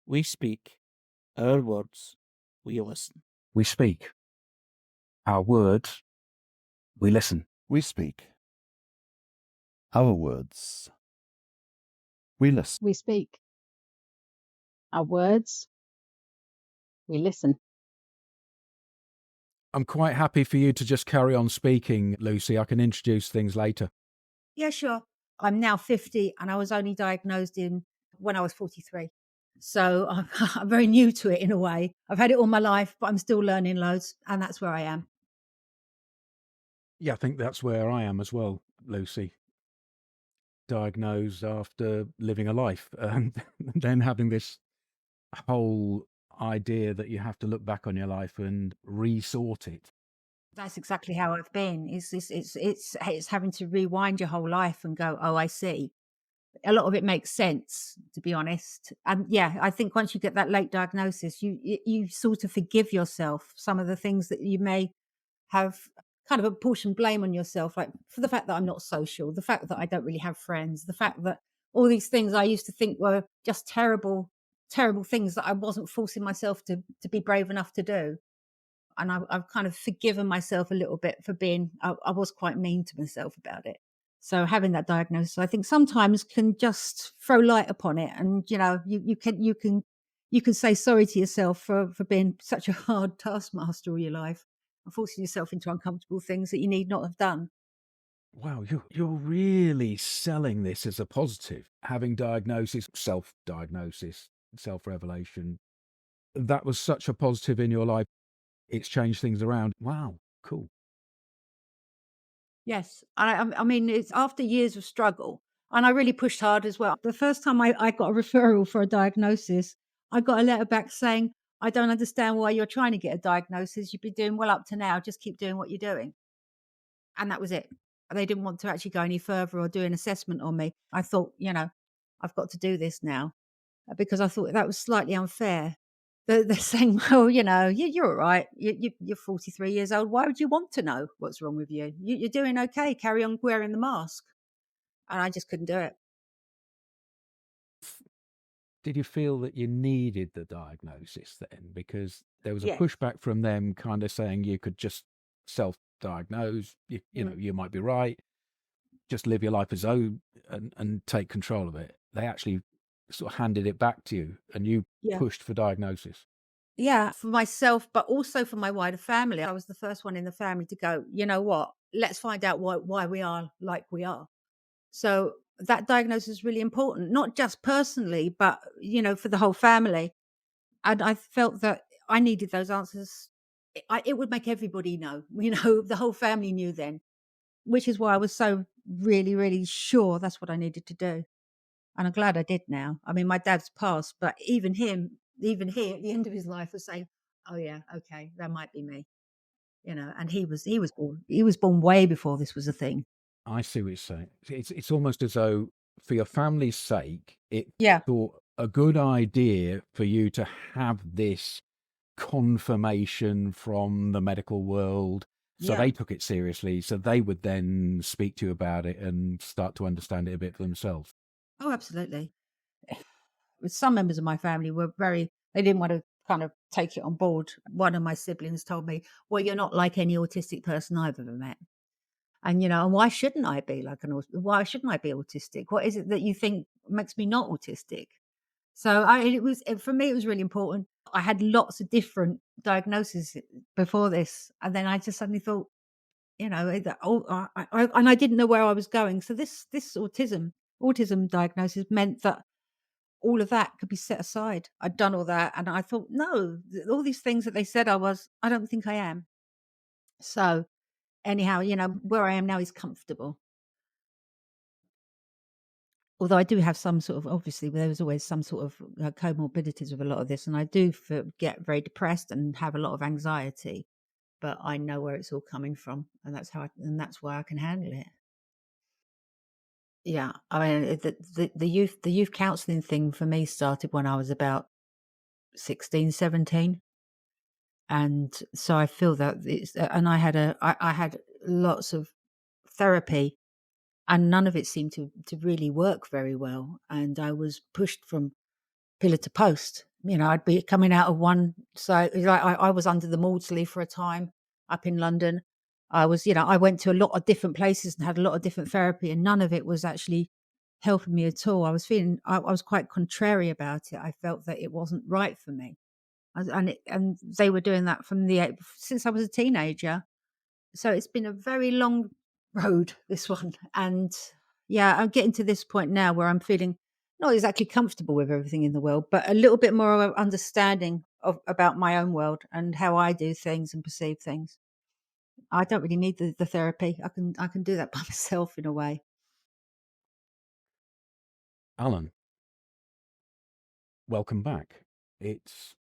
We speak. Our words, we listen. We speak. Our words, we listen. We speak. Our words, we listen. We speak. Our words, we listen. I'm quite happy for you to just carry on speaking, Lucy. I can introduce things later. Yeah, sure. I'm now 50 and I was only diagnosed when I was 43. So I'm very new to it in a way. I've had it all my life, but I'm still learning loads, and that's where I am. Yeah, I think that's where I am as well, Lucy. Diagnosed after living a life and then having this whole idea that you have to look back on your life and resort it. That's exactly how I've been. It's having to rewind your whole life and go, oh, I see. A lot of it makes sense, to be honest. And yeah, I think once you get that late diagnosis, you sort of forgive yourself some of the things that you may have kind of apportioned blame on yourself, like for the fact that I'm not social, the fact that I don't really have friends, the fact that all these things I used to think were just terrible, terrible things that I wasn't forcing myself to be brave enough to do. And I've kind of forgiven myself a little bit for being, I was quite mean to myself about it. So having that diagnosis, I think sometimes can just throw light upon it. And, you can say sorry to yourself for being such a hard taskmaster all your life and forcing yourself into uncomfortable things that you need not have done. Wow, you're really selling this as a positive, having diagnosis, self-diagnosis, self-revelation. That was such a positive in your life. It's changed things around. Wow, cool. Yes. I mean, it's after years of struggle, and I really pushed hard as well. The first time I got a referral for a diagnosis, I got a letter back saying, I don't understand why you're trying to get a diagnosis. You've been doing well up to now. Just keep doing what you're doing. And that was it. They didn't want to actually go any further or do an assessment on me. I thought, I've got to do this now, because I thought that was slightly unfair. They're saying, well, you're all right. You're 43 years old. Why would you want to know what's wrong with you? You're doing okay. Carry on wearing the mask. And I just couldn't do it. Did you feel that you needed the diagnosis then? Because there was a Yes. pushback from them kind of saying you could just self-diagnose, you might be right, just live your life as though and take control of it. They actually sort of handed it back to you and you Yeah. pushed for diagnosis. Yeah, for myself, but also for my wider family. I was the first one in the family to go, you know what, let's find out why we are like we are. So that diagnosis is really important, not just personally, but, for the whole family. And I felt that I needed those answers. It would make everybody know, the whole family knew then, which is why I was so really, really sure that's what I needed to do. And I'm glad I did now. I mean, my dad's passed, but even he at the end of his life was saying, oh yeah, okay, that might be me. And he was born way before this was a thing. I see what you're saying. It's almost as though for your family's sake, it Yeah. thought a good idea for you to have this confirmation from the medical world. So Yeah. they took it seriously. So they would then speak to you about it and start to understand it a bit for themselves. Oh, absolutely. Some members of my family they didn't want to kind of take it on board. One of my siblings told me, well, you're not like any autistic person I've ever met. And, and why shouldn't I be why shouldn't I be autistic? What is it that you think makes me not autistic? So for me, it was really important. I had lots of different diagnoses before this. And then I just suddenly thought, and I didn't know where I was going. So this autism diagnosis meant that all of that could be set aside. I'd done all that. And I thought, no, all these things that they said I don't think I am. So anyhow, where I am now is comfortable. Although I do have some sort of, obviously, there was always some sort of comorbidities with a lot of this. And I do get very depressed and have a lot of anxiety. But I know where it's all coming from. And that's why I can handle it. Yeah. I mean, the youth counselling thing for me started when I was about 16, 17. And so I feel that and I had lots of therapy and none of it seemed to really work very well. And I was pushed from pillar to post I'd be coming out of one. So like I was under the Maudsley for a time up in London. I was, I went to a lot of different places and had a lot of different therapy, and none of it was actually helping me at all. I was feeling, I was quite contrary about it. I felt that it wasn't right for me. And they were doing that since I was a teenager. So it's been a very long road, this one. And yeah, I'm getting to this point now where I'm feeling not exactly comfortable with everything in the world, but a little bit more of understanding about my own world and how I do things and perceive things. I don't really need the therapy. I can do that by myself in a way. Alan, welcome back. It's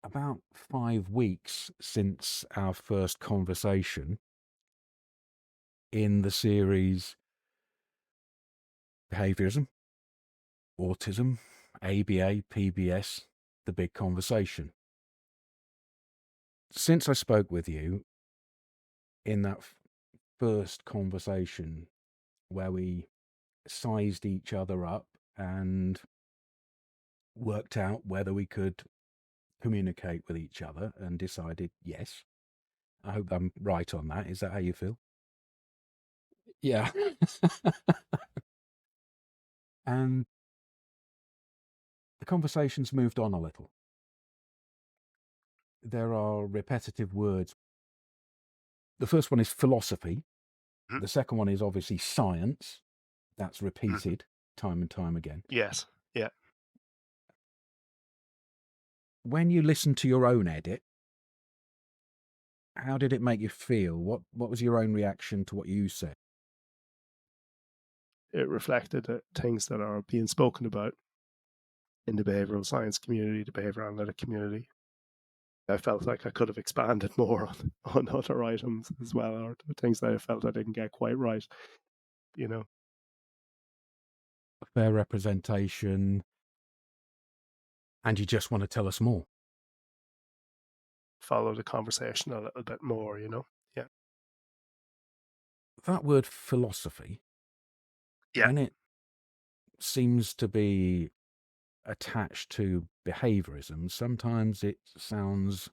about 5 weeks since our first conversation in the series Behaviorism, Autism, ABA, PBS, The Big Conversation. Since I spoke with you in that first conversation where we sized each other up and worked out whether we could communicate with each other and decided yes. I hope I'm right on that. Is that how you feel? Yeah. And the conversation's moved on a little. There are repetitive words. The first one is philosophy. Mhm. The second one is obviously science. That's repeated time and time again. Yes. Yeah. When you listen to your own edit, how did it make you feel? What was your own reaction to what you said? It reflected things that are being spoken about in the behavioral science community, the behavior analytic community. I felt like I could have expanded more on other items as well, or things that I felt I didn't get quite right. A fair representation, and you just want to tell us more. Follow the conversation a little bit more, Yeah. That word philosophy, Yeah. when it seems to be attached to behaviorism, sometimes it sounds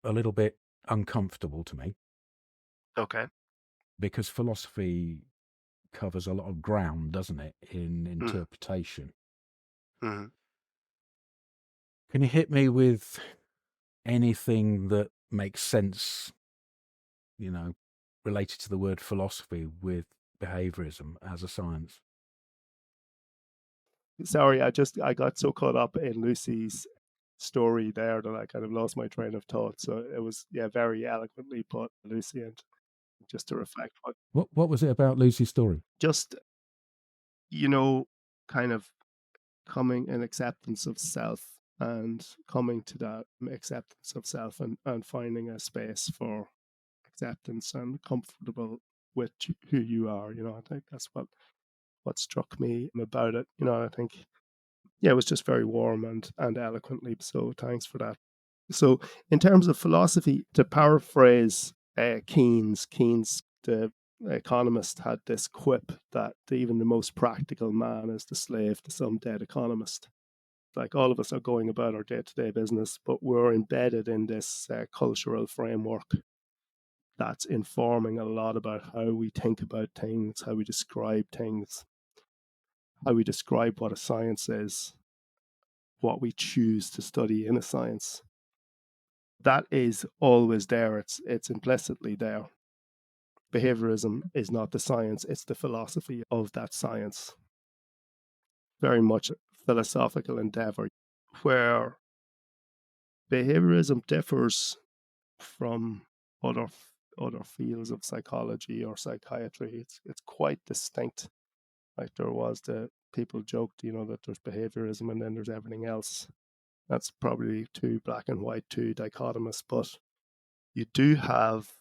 a little bit uncomfortable to me, Okay. because philosophy covers a lot of ground, doesn't it, in interpretation. Mm-hmm. Can you hit me with anything that makes sense, related to the word philosophy with behaviorism as a science? Sorry, I got so caught up in Lucy's story there that I kind of lost my train of thought. So it was, very eloquently put, Lucy, and just to reflect What was it about Lucy's story? just, kind of coming in acceptance of self and coming to that acceptance of self and finding a space for acceptance and comfortable with who you are. I think that's what struck me about it. I think, it was just very warm and eloquently. So thanks for that. So in terms of philosophy, to paraphrase Keynes, the economist, had this quip that even the most practical man is the slave to some dead economist. Like, all of us are going about our day-to-day business, but we're embedded in this cultural framework that's informing a lot about how we think about things, how we describe things, how we describe what a science is, what we choose to study in a science. That is always there. It's implicitly there. Behaviorism is not the science, it's the philosophy of that science. Very much a philosophical endeavor, where behaviorism differs from other fields of psychology or psychiatry. It's quite distinct. Like, there was people joked, that there's behaviorism and then there's everything else. That's probably too black and white, too dichotomous, but you do have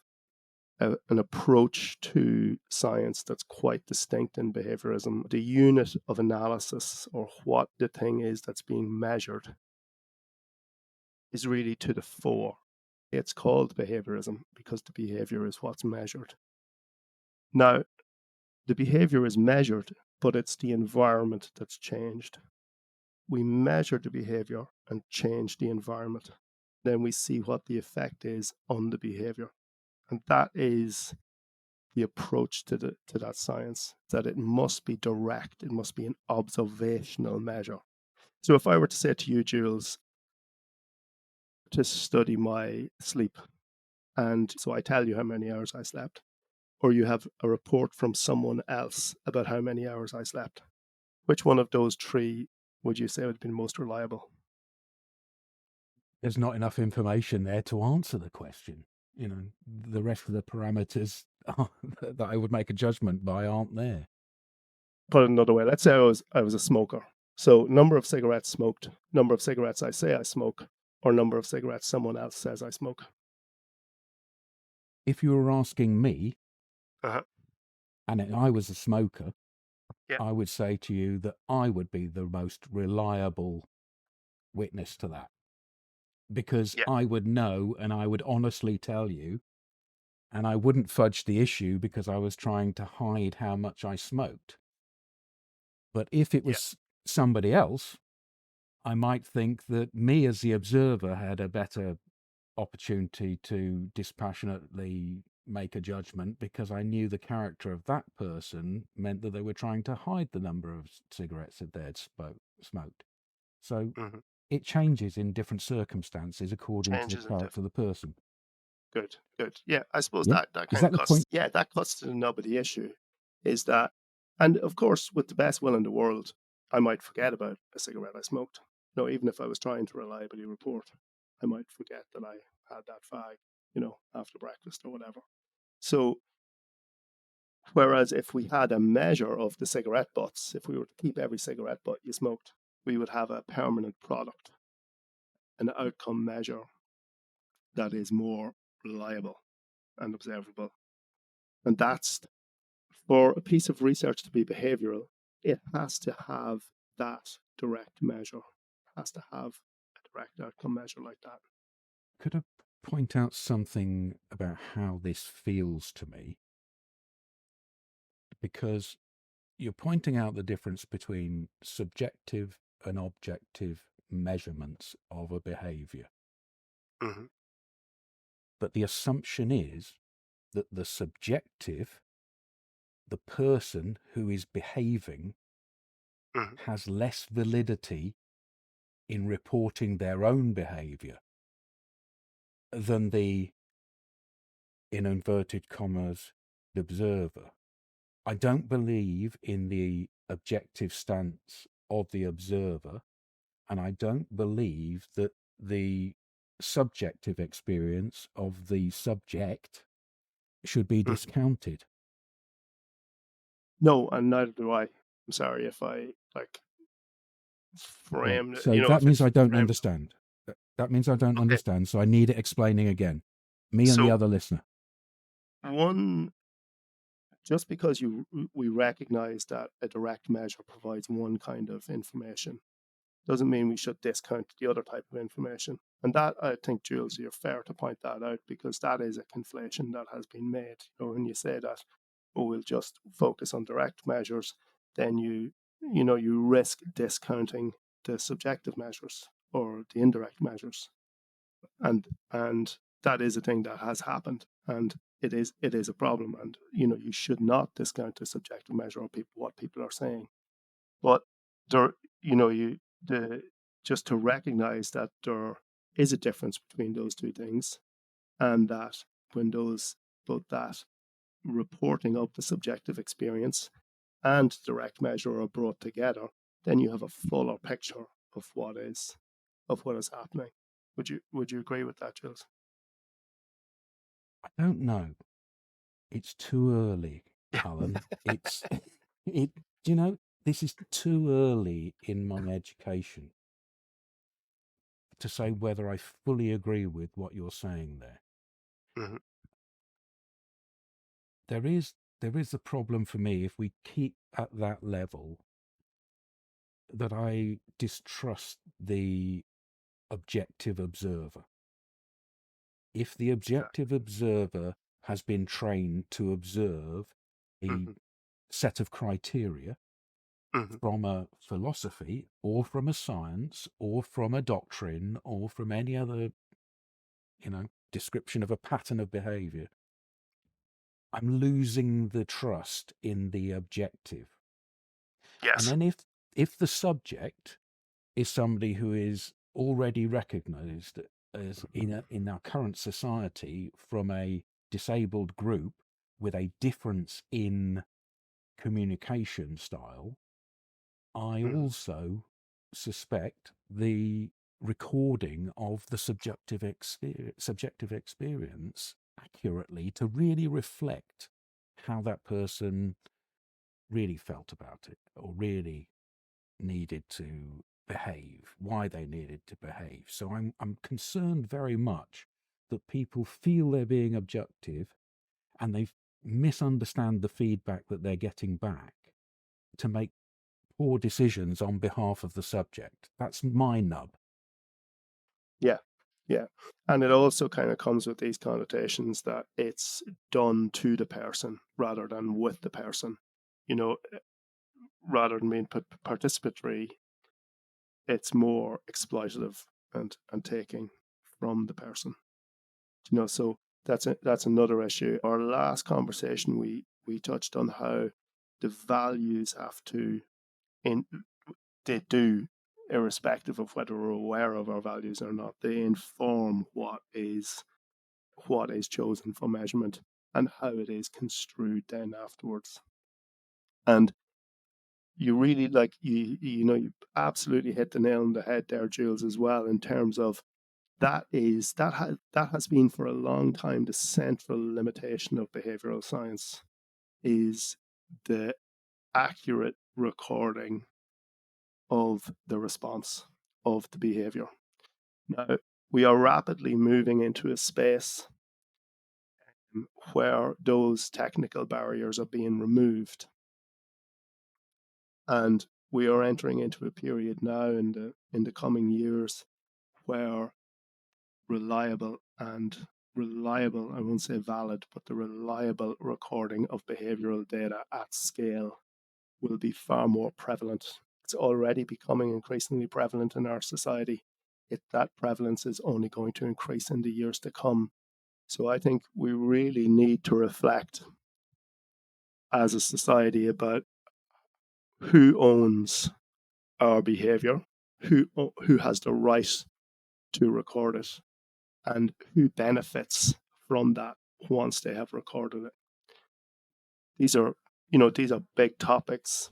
an approach to science that's quite distinct in behaviorism. The unit of analysis, or what the thing is that's being measured, is really to the fore. It's called behaviorism because the behavior is what's measured. Now, the behavior is measured, but it's the environment that's changed. we measure the behavior and change the environment. Then we see what the effect is on the behavior. And that is the approach to that science, that it must be direct, it must be an observational measure. So if I were to say to you, Jules, to study my sleep, and so I tell you how many hours I slept, or you have a report from someone else about how many hours I slept, which one of those three would you say would be most reliable? There's not enough information there to answer the question. The rest of the parameters that I would make a judgment by aren't there. Put it another way, let's say I was a smoker. So number of cigarettes smoked, number of cigarettes I say I smoke, or number of cigarettes someone else says I smoke. If you were asking me, Uh-huh. and I was a smoker, Yeah. I would say to you that I would be the most reliable witness to that. Because Yeah. I would know and I would honestly tell you, and I wouldn't fudge the issue because I was trying to hide how much I smoked. But if it was somebody else, I might think that me as the observer had a better opportunity to dispassionately make a judgment because I knew the character of that person meant that they were trying to hide the number of cigarettes that they'd smoked. So it changes in different circumstances according to the character of the person. Good. Yeah, I suppose Yeah. that Is kind that of the point? Yeah, that cuts to the nub of the issue, is that, and of course, with the best will in the world, I might forget about a cigarette I smoked. Even if I was trying to reliably report, I might forget that I had that fag, after breakfast or whatever. So, whereas if we had a measure of the cigarette butts, if we were to keep every cigarette butt you smoked, we would have a permanent product, an outcome measure that is more reliable and observable. And that's, for a piece of research to be behavioural, it has to have that direct measure. It has to have a direct outcome measure like that. Could I point out something about how this feels to me? Because you're pointing out the difference between subjective and objective measurements of a behaviour. Mm-hmm. But the assumption is that the subjective, the person who is behaving, has less validity in reporting their own behaviour than the, in inverted commas, observer. I don't believe in the objective stance of the observer, and I don't believe that the subjective experience of the subject should be discounted. No, and neither do I. I'm sorry if I framed it. So that means I don't understand. That means I don't understand, so I need it explaining again. Me and the other listener. One, just because we recognize that a direct measure provides one kind of information doesn't mean we should discount the other type of information. And that, I think, Jules, you're fair to point that out, because that is a conflation that has been made. When you say that, we'll just focus on direct measures, then you risk discounting the subjective measures or the indirect measures. And that is a thing that has happened, and it is a problem. And you should not discount the subjective measure of what people are saying. But there, just to recognize that there is a difference between those two things, and that when both that reporting of the subjective experience and direct measure are brought together, then you have a fuller picture of what is happening. Would you agree with that, Jules? I don't know. It's too early, Alan. This is too early in my education to say whether I fully agree with what you're saying there. Mm-hmm. There is the problem for me if we keep at that level, that I distrust the objective observer. If the objective observer has been trained to observe a set of criteria, from a philosophy or from a science or from a doctrine or from any other, description of a pattern of behavior, I'm losing the trust in the objective. And then if the subject is somebody who is already recognized as in our current society from a disabled group with a difference in communication style, I also suspect the recording of the subjective experience accurately to really reflect how that person really felt about it or really needed to behave, why they needed to behave. So I'm concerned very much that people feel they're being objective and they misunderstand the feedback that they're getting back to make poor decisions on behalf of the subject. That's my nub. Yeah. And it also kind of comes with these connotations that it's done to the person rather than with the person. Rather than being participatory, it's more exploitative and taking from the person. So that's another issue. Our last conversation, we touched on how the values have to, they do, irrespective of whether we're aware of our values or not, they inform what is chosen for measurement and how it is construed then afterwards. And you really you absolutely hit the nail on the head there, Jules, as well, in terms of that has been for a long time the central limitation of behavioral science, is the accurate recording of the response of the behavior. Now, we are rapidly moving into a space where those technical barriers are being removed. And we are entering into a period now in the coming years where reliable, I won't say valid, but the reliable recording of behavioral data at scale will be far more prevalent. It's already becoming increasingly prevalent in our society. That prevalence is only going to increase in the years to come. So I think we really need to reflect as a society about who owns our behavior, who has the right to record it, and who benefits from that once they have recorded it. These are big topics,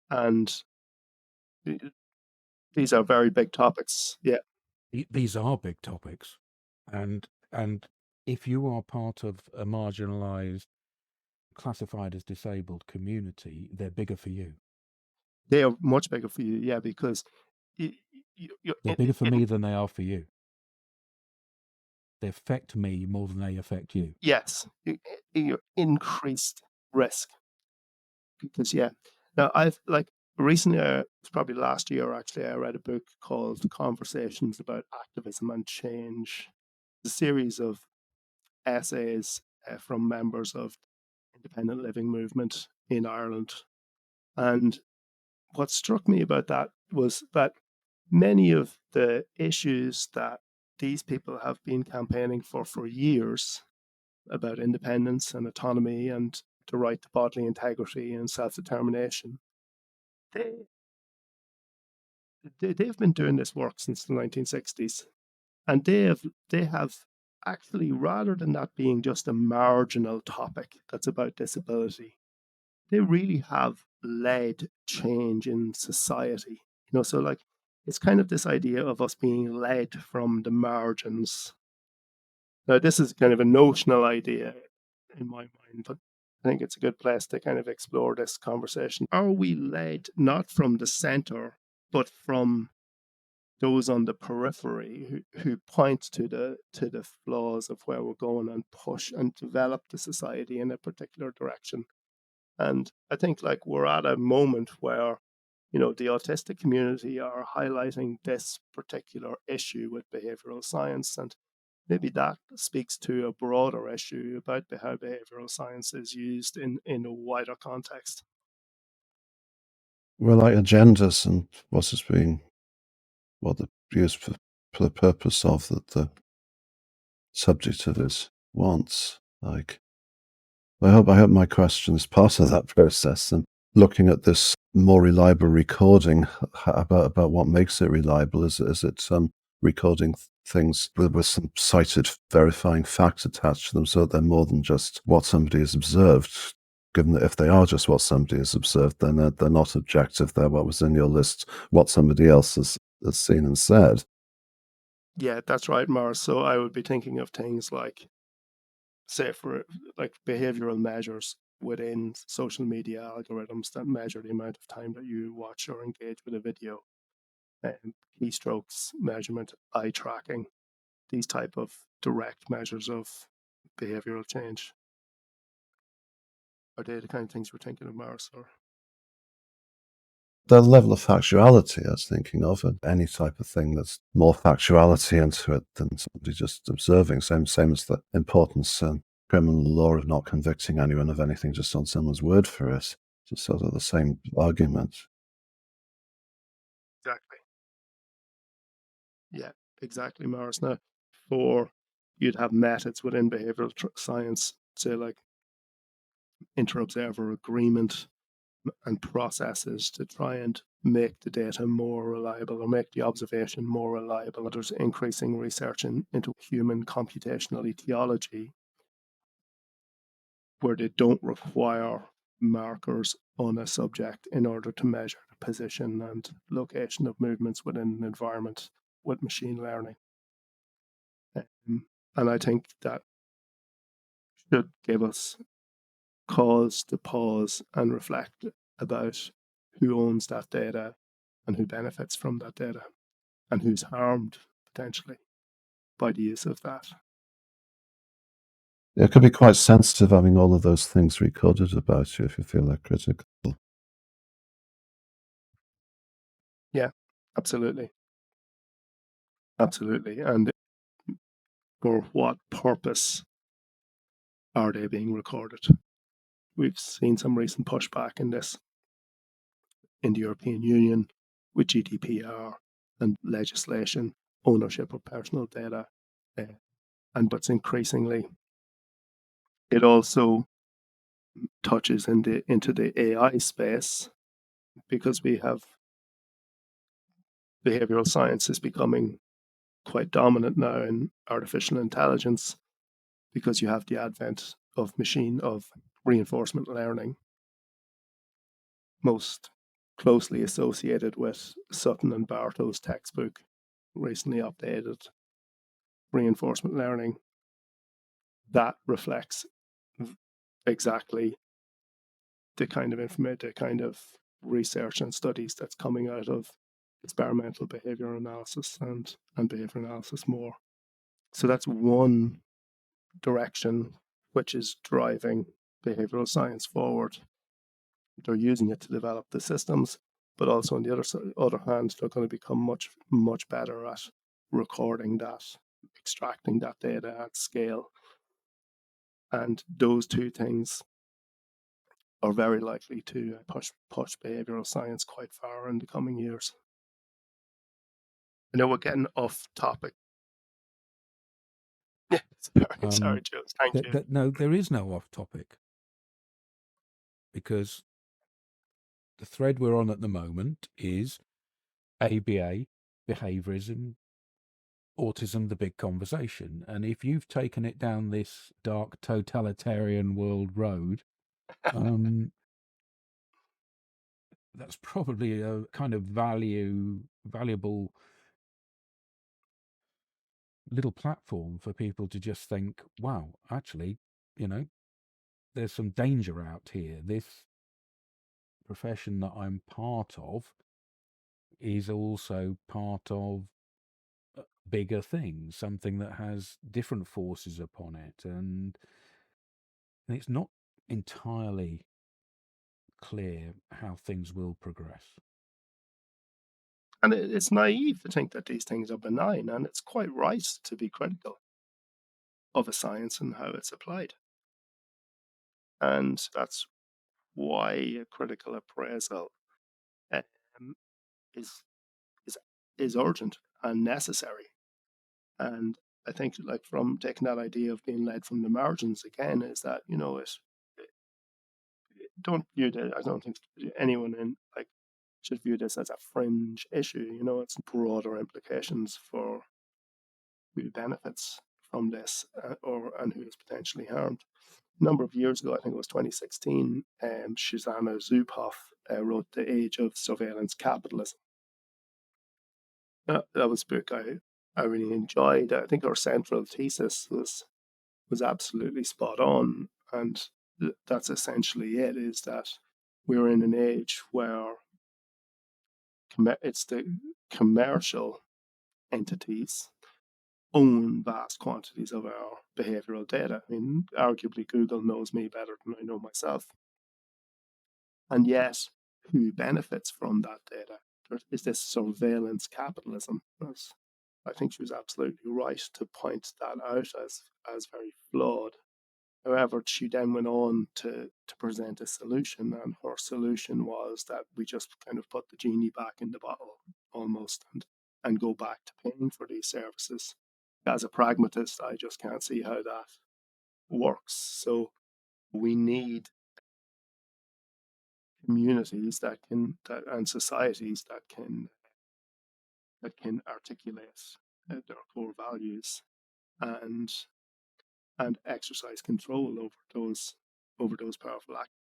and these are very big topics. Yeah. These are big topics, and if you are part of a marginalized, classified as disabled community, they're bigger for you. They are much bigger for you, yeah, because they're bigger for me than they are for you. They affect me more than they affect you. Yes, you're increased risk. Because now I've recently, it's probably last year actually, I read a book called Conversations About Activism and Change. It's a series of essays from members of independent living movement in Ireland. And what struck me about that was that many of the issues that these people have been campaigning for years, about independence and autonomy and the right to bodily integrity and self-determination, they've been doing this work since the 1960s. And they have actually, rather than that being just a marginal topic that's about disability, they really have led change in society. So it's kind of this idea of us being led from the margins. Now, this is kind of a notional idea in my mind, but I think it's a good place to kind of explore this conversation. Are we led not from the center, but from those on the periphery who point to the flaws of where we're going and push and develop the society in a particular direction? And I think we're at a moment where, the autistic community are highlighting this particular issue with behavioral science. And maybe that speaks to a broader issue about how behavioral science is used in a wider context. Well, like agendas and what the used for the purpose of that the subject of it wants. Like, I hope my question is part of that process, and looking at this more reliable recording about what makes it reliable. Is it recording things with some cited verifying facts attached to them, so that they're more than just what somebody has observed? Given that if they are just what somebody has observed, then they're not objective. They're what was in your list, what somebody else has seen and said. Yeah, that's right, Morris. So I would be thinking of things like, say, for like behavioral measures within social media algorithms that measure the amount of time that you watch or engage with a video, keystrokes measurement, eye tracking, these type of direct measures of behavioral change. Are they the kind of things we're thinking of, Morris? Or The level of factuality I was thinking of, and any type of thing that's more factuality into it than somebody just observing. Same as the importance in criminal law of not convicting anyone of anything just on someone's word for it. Just sort of the same argument. exactly. Yeah, exactly, Morris. Now, you'd have methods within behavioral science, say like inter-observer agreement and processes to try and make the data more reliable or make the observation more reliable. There's increasing research into human computational etiology where they don't require markers on a subject in order to measure the position and location of movements within an environment with machine learning. And I think that should give us cause to pause and reflect about who owns that data and who benefits from that data and who's harmed potentially by the use of that. It could be quite sensitive having all of those things recorded about you if you feel that critical. Yeah, absolutely. Absolutely. And for what purpose are they being recorded? We've seen some recent pushback in this in the European Union with GDPR and legislation, ownership of personal data. But increasingly, it also touches into the AI space because we have behavioral science is becoming quite dominant now in artificial intelligence because you have the advent of reinforcement learning, most closely associated with Sutton and Bartow's textbook, recently updated. Reinforcement learning that reflects exactly the kind of information, the kind of research and studies that's coming out of experimental behavior analysis and behavior analysis more. So that's one direction which is driving behavioral science forward. They're using it to develop the systems, but also on the other hand, they're going to become much better at recording that, extracting that data at scale. And those two things are very likely to push behavioral science quite far in the coming years. I know we're getting off topic. Yeah, sorry, Jules. Thank you. No, there is no off topic, because the thread we're on at the moment is ABA, behaviourism, autism, the big conversation. And if you've taken it down this dark totalitarian world road, that's probably a kind of valuable little platform for people to just think, wow, actually, there's some danger out here. This profession that I'm part of is also part of bigger things, something that has different forces upon it, and it's not entirely clear how things will progress. And it's naive to think that these things are benign, and it's quite right to be critical of a science and how it's applied. And that's why a critical appraisal is is urgent and necessary. And I think, like, from taking that idea of being led from the margins again, is that, you know, don't view it. I don't think anyone should view this as a fringe issue. You know, it's broader implications for who benefits from this, and who is potentially harmed. A number of years ago, I think it was 2016, Shoshana Zuboff wrote The Age of Surveillance Capitalism. That was a book I really enjoyed. I think her central thesis was absolutely spot on, and that's essentially it, is that we're in an age where it's the commercial entities own vast quantities of our behavioral data. I mean, arguably Google knows me better than I know myself. And yet, who benefits from that data? There is this surveillance capitalism. I think she was absolutely right to point that out as very flawed. However, she then went on to present a solution, and her solution was that we just kind of put the genie back in the bottle almost, and go back to paying for these services. As a pragmatist, I just can't see how that works. So we need communities and societies that can articulate their core values and exercise control over those powerful actors.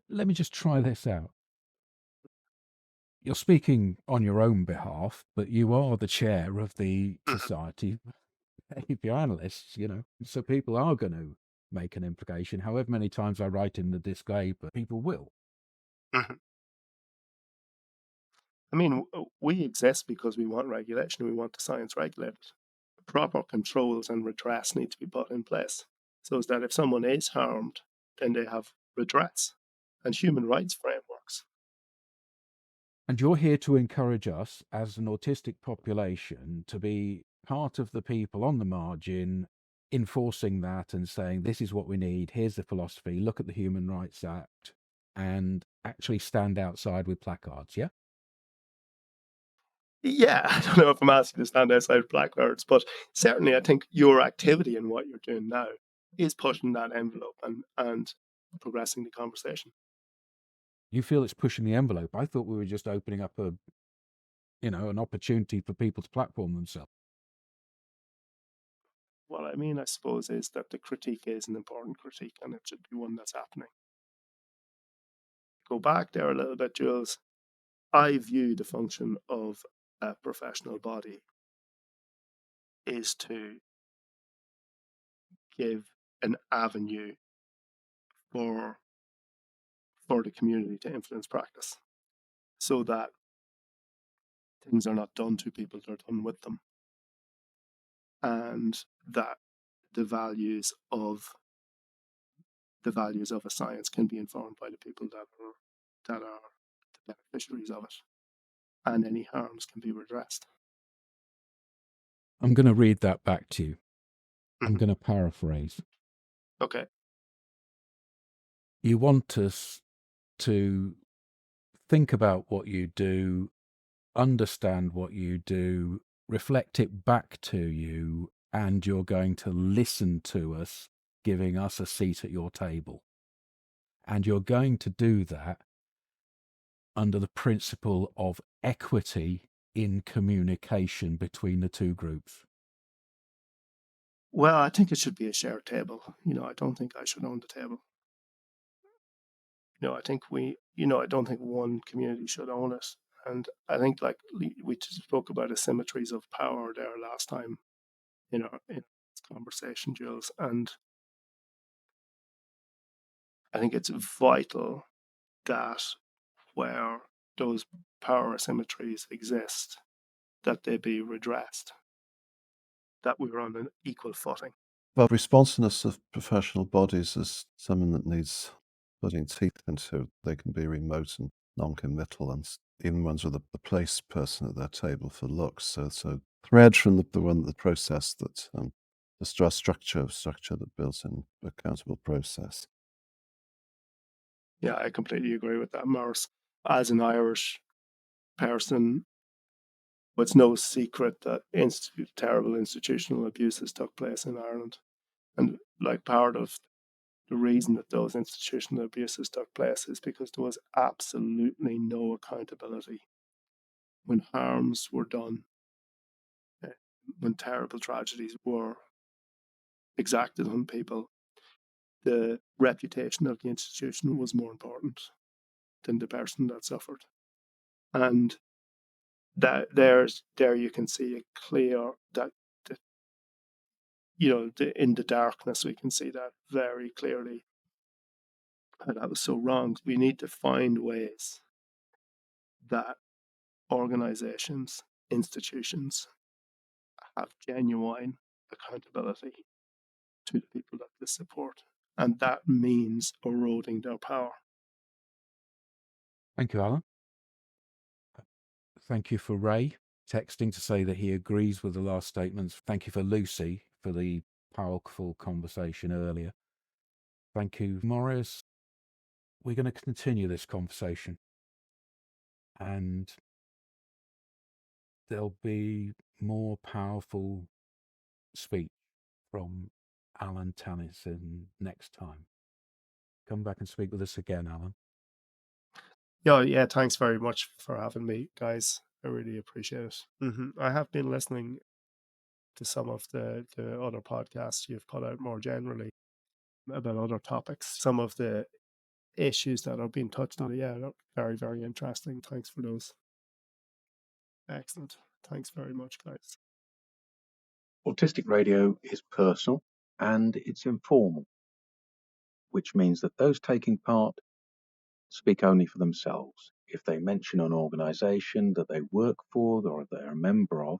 Let me just try this out. You're speaking on your own behalf, but you are the chair of the Society of Behaviour Analysts, you know, so people are going to make an implication. However many times I write in the disclaimer, people will. Mm-hmm. I mean, we exist because we want regulation. We want the science regulated. Proper controls and redress need to be put in place, so that if someone is harmed, then they have redress and human rights frameworks. And you're here to encourage us as an autistic population to be part of the people on the margin, enforcing that and saying, this is what we need, here's the philosophy, look at the Human Rights Act, and actually stand outside with placards, yeah? Yeah, I don't know if I'm asking you to stand outside with placards, but certainly I think your activity and what you're doing now is pushing that envelope and progressing the conversation. You feel it's pushing the envelope. I thought we were just opening up an opportunity for people to platform themselves. What I mean, I suppose, is that the critique is an important critique, and it should be one that's happening. Go back there a little bit, Jules. I view the function of a professional body is to give an avenue for the community to influence practice, so that things are not done to people, they're done with them, and that the values of a science can be informed by the people that are the beneficiaries of it, and any harms can be redressed. I'm going to read that back to you. I'm Mhm. going to paraphrase. Okay. You want us to think about what you do, understand what you do, reflect it back to you, and you're going to listen to us, giving us a seat at your table. And you're going to do that under the principle of equity in communication between the two groups. Well, I think it should be a shared table. I don't think I should own the table. I think I don't think one community should own it. And I think, like, we just spoke about asymmetries of power there last time in this conversation, Jules. And I think it's vital that where those power asymmetries exist, that they be redressed, that we're on an equal footing. Well, responsiveness of professional bodies is something that needs putting teeth into. They can be remote and non-committal, and even ones with a place person at their table for looks. So thread from the process that the structure that builds an accountable process. Yeah, I completely agree with that, Morris. As an Irish person, it's no secret that terrible institutional abuses took place in Ireland. And like part of the reason that those institutional abuses took place is because there was absolutely no accountability when harms were done, when terrible tragedies were exacted on people. The reputation of the institution was more important than the person that suffered. And there you can see a clear that in the darkness we can see that very clearly. And that was so wrong. We need to find ways that organizations, institutions have genuine accountability to the people that they support. And that means eroding their power. Thank you, Alan. Thank you for Ray texting to say that he agrees with the last statements. Thank you for Lucy for the powerful conversation earlier. Thank you, Morris. We're going to continue this conversation, and there'll be more powerful speech from Alan Tennyson next time. Come back and speak with us again, Alan. Yeah, thanks very much for having me, guys. I really appreciate it. I have been listening to some of the other podcasts you've put out more generally about other topics. Some of the issues that are being touched on, very, very interesting. Thanks for those. Excellent. Thanks very much, guys. Autistic Radio is personal and it's informal, which means that those taking part speak only for themselves. If they mention an organisation that they work for or they're a member of,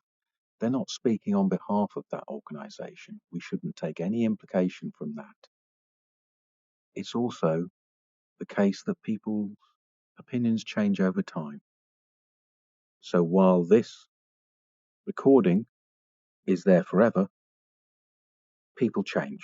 they're not speaking on behalf of that organisation. We shouldn't take any implication from that. It's also the case that people's opinions change over time. So while this recording is there forever, people change.